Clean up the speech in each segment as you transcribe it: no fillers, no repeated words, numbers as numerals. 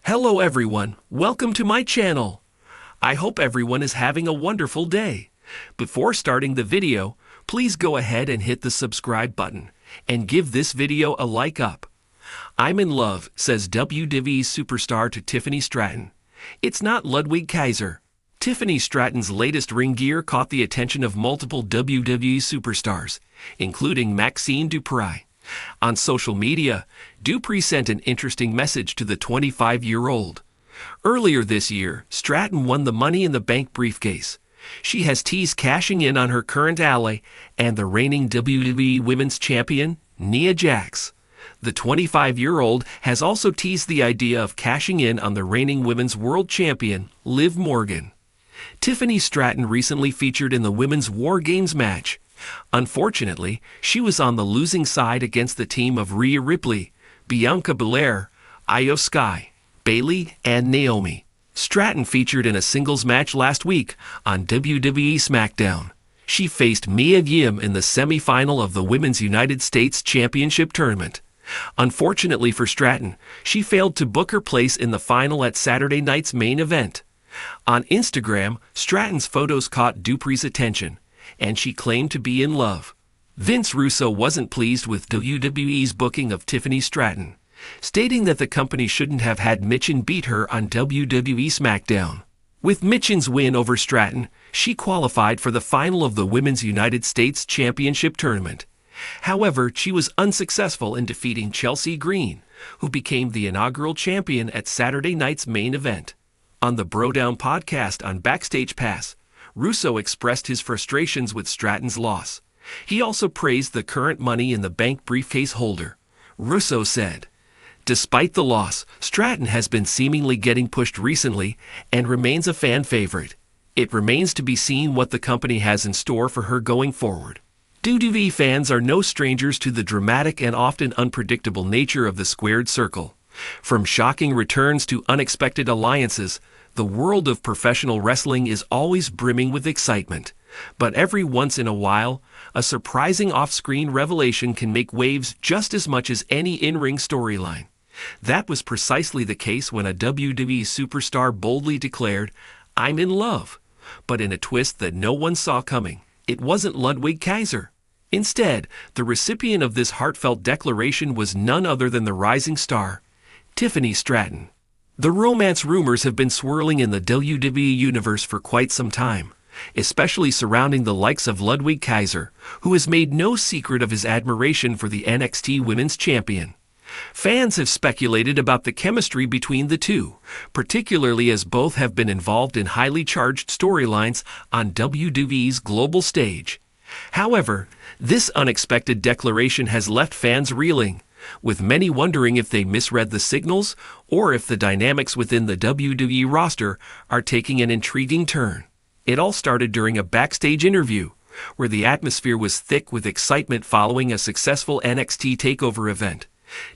Hello everyone, welcome to my channel. I hope everyone is having a wonderful day. Before starting the video, please go ahead and hit the subscribe button and give this video a like up. "I'm in love," says WWE superstar to Tiffany Stratton. It's not Ludwig Kaiser. Tiffany Stratton's latest ring gear caught the attention of multiple WWE superstars, including Maxine Dupri. On social media, Dupri sent an interesting message to the 25-year-old. Earlier this year, Stratton won the Money in the Bank briefcase. She has teased cashing in on her current ally and the reigning WWE Women's Champion, Nia Jax. The 25-year-old has also teased the idea of cashing in on the reigning Women's World Champion, Liv Morgan. Tiffany Stratton recently featured in the Women's War Games match. Unfortunately, she was on the losing side against the team of Rhea Ripley, Bianca Belair, Io Sky, Bayley, and Naomi. Stratton featured in a singles match last week on WWE SmackDown. She faced Mia Yim in the semi-final of the Women's United States Championship Tournament. Unfortunately for Stratton, she failed to book her place in the final at Saturday night's main event. On Instagram, Stratton's photos caught Dupri's attention, and she claimed to be in love. Vince Russo wasn't pleased with WWE's booking of Tiffany Stratton, stating that the company shouldn't have had Michin beat her on WWE SmackDown. With Michin's win over Stratton, she qualified for the final of the Women's United States Championship Tournament. However, she was unsuccessful in defeating Chelsea Green, who became the inaugural champion at Saturday night's main event. On the Brodown podcast on Backstage Pass, Russo expressed his frustrations with Stratton's loss. He also praised the current Money in the Bank briefcase holder. Russo said, "Despite the loss, Stratton has been seemingly getting pushed recently and remains a fan favorite. It remains to be seen what the company has in store for her going forward." WWE fans are no strangers to the dramatic and often unpredictable nature of the squared circle. From shocking returns to unexpected alliances, the world of professional wrestling is always brimming with excitement. But every once in a while, a surprising off-screen revelation can make waves just as much as any in-ring storyline. That was precisely the case when a WWE superstar boldly declared, "I'm in love." But in a twist that no one saw coming, it wasn't Ludwig Kaiser. Instead, the recipient of this heartfelt declaration was none other than the rising star, Tiffany Stratton. The romance rumors have been swirling in the WWE universe for quite some time, especially surrounding the likes of Ludwig Kaiser, who has made no secret of his admiration for the NXT Women's Champion. Fans have speculated about the chemistry between the two, particularly as both have been involved in highly charged storylines on WWE's global stage. However, this unexpected declaration has left fans reeling, with many wondering if they misread the signals or if the dynamics within the WWE roster are taking an intriguing turn. It all started during a backstage interview, where the atmosphere was thick with excitement following a successful NXT TakeOver event.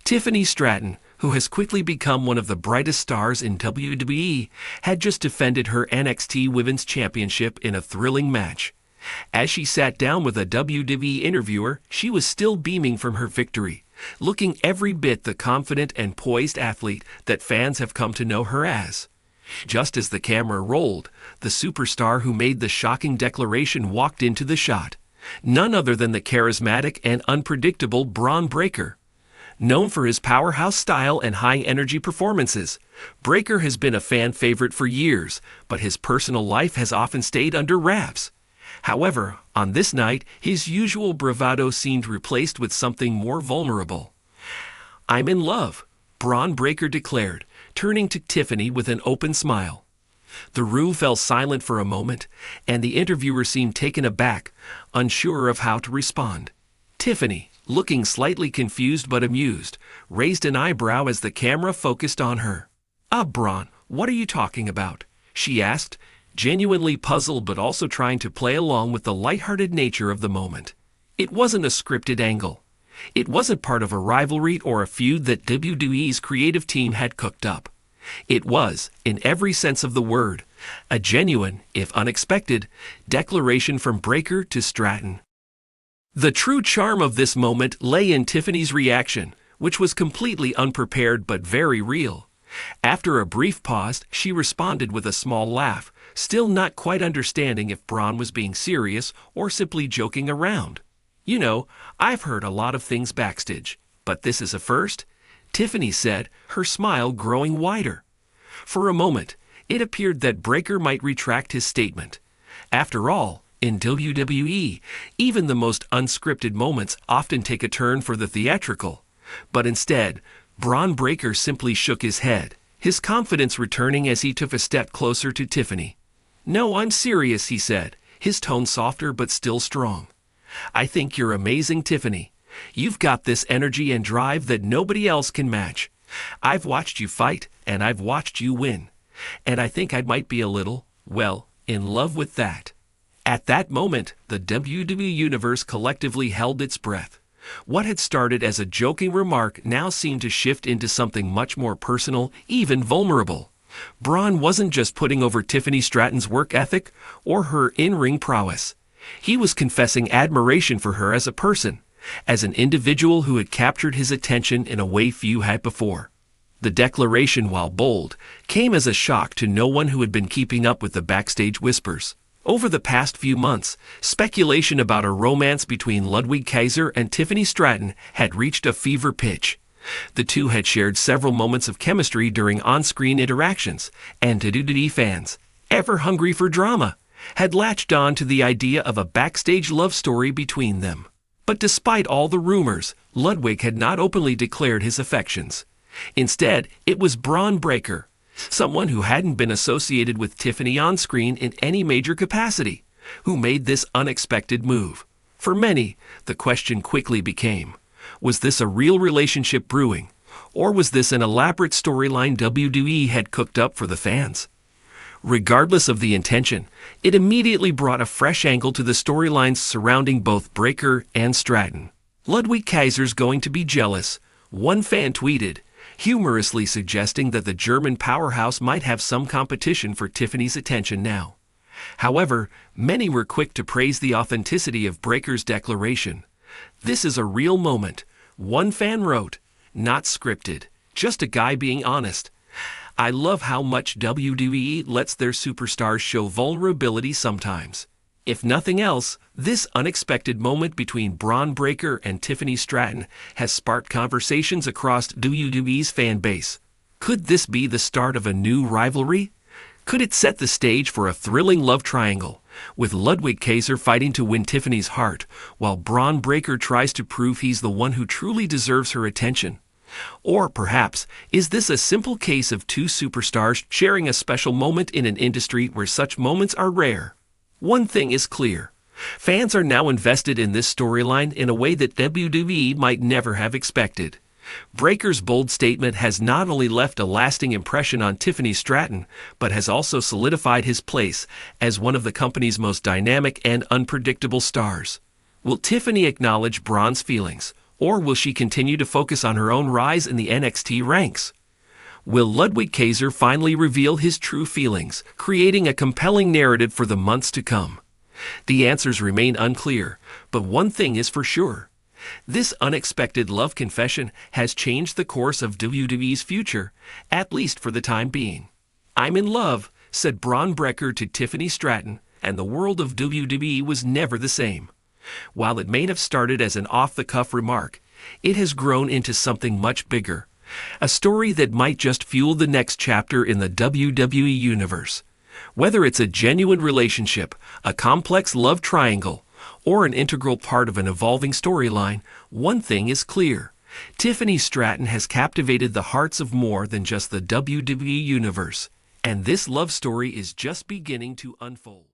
Tiffany Stratton, who has quickly become one of the brightest stars in WWE, had just defended her NXT Women's Championship in a thrilling match. As she sat down with a WWE interviewer, she was still beaming from her victory, looking every bit the confident and poised athlete that fans have come to know her as. Just as the camera rolled, the superstar who made the shocking declaration walked into the shot. None other than the charismatic and unpredictable Braun Breaker. Known for his powerhouse style and high-energy performances, Breaker has been a fan favorite for years, but his personal life has often stayed under wraps. However, on this night, his usual bravado seemed replaced with something more vulnerable. "I'm in love," Braun Breaker declared, turning to Tiffany with an open smile. The room fell silent for a moment, and the interviewer seemed taken aback, unsure of how to respond. Tiffany, looking slightly confused but amused, raised an eyebrow as the camera focused on her. Braun, what are you talking about?" she asked, genuinely puzzled but also trying to play along with the lighthearted nature of the moment. It wasn't a scripted angle. It wasn't part of a rivalry or a feud that WWE's creative team had cooked up. It was, in every sense of the word, a genuine, if unexpected, declaration from Breaker to Stratton. The true charm of this moment lay in Tiffany's reaction, which was completely unprepared but very real. After a brief pause, she responded with a small laugh, still not quite understanding if Braun was being serious or simply joking around. "You know, I've heard a lot of things backstage, but this is a first," Tiffany said, her smile growing wider. For a moment, it appeared that Breakker might retract his statement. After all, in WWE, even the most unscripted moments often take a turn for the theatrical. But instead, Braun Breakker simply shook his head, his confidence returning as he took a step closer to Tiffany. "No, I'm serious," he said, his tone softer but still strong. "I think you're amazing, Tiffany. You've got this energy and drive that nobody else can match. I've watched you fight, and I've watched you win. And I think I might be a little, well, in love with that." At that moment, the WWE Universe collectively held its breath. What had started as a joking remark now seemed to shift into something much more personal, even vulnerable. Braun wasn't just putting over Tiffany Stratton's work ethic or her in-ring prowess. He was confessing admiration for her as a person, as an individual who had captured his attention in a way few had before. The declaration, while bold, came as a shock to no one who had been keeping up with the backstage whispers. Over the past few months, speculation about a romance between Ludwig Kaiser and Tiffany Stratton had reached a fever pitch. The two had shared several moments of chemistry during on-screen interactions, and WWE fans, ever hungry for drama, had latched on to the idea of a backstage love story between them. But despite all the rumors, Ludwig had not openly declared his affections. Instead, it was Braun Breakker, someone who hadn't been associated with Tiffany on screen in any major capacity, who made this unexpected move. For many, the question quickly became, was this a real relationship brewing, or was this an elaborate storyline WWE had cooked up for the fans? Regardless of the intention, it immediately brought a fresh angle to the storylines surrounding both Breakker and Stratton. "Ludwig Kaiser's going to be jealous," one fan tweeted, humorously suggesting that the German powerhouse might have some competition for Tiffany's attention now. However, many were quick to praise the authenticity of Breakker's declaration. "This is a real moment," one fan wrote, "not scripted, just a guy being honest. I love how much WWE lets their superstars show vulnerability sometimes." If nothing else, this unexpected moment between Braun Breakker and Tiffany Stratton has sparked conversations across WWE's fan base. Could this be the start of a new rivalry? Could it set the stage for a thrilling love triangle, with Ludwig Kaiser fighting to win Tiffany's heart, while Braun Breakker tries to prove he's the one who truly deserves her attention? Or perhaps, is this a simple case of two superstars sharing a special moment in an industry where such moments are rare? One thing is clear. Fans are now invested in this storyline in a way that WWE might never have expected. Breakker's bold statement has not only left a lasting impression on Tiffany Stratton, but has also solidified his place as one of the company's most dynamic and unpredictable stars. Will Tiffany acknowledge Braun's feelings, or will she continue to focus on her own rise in the NXT ranks? Will Ludwig Kaiser finally reveal his true feelings, creating a compelling narrative for the months to come? The answers remain unclear, but one thing is for sure. This unexpected love confession has changed the course of WWE's future, at least for the time being. "I'm in love," said Braun Breakker to Tiffany Stratton, and the world of WWE was never the same. While it may have started as an off-the-cuff remark, it has grown into something much bigger. A story that might just fuel the next chapter in the WWE Universe. Whether it's a genuine relationship, a complex love triangle, or an integral part of an evolving storyline, one thing is clear. Tiffany Stratton has captivated the hearts of more than just the WWE Universe, and this love story is just beginning to unfold.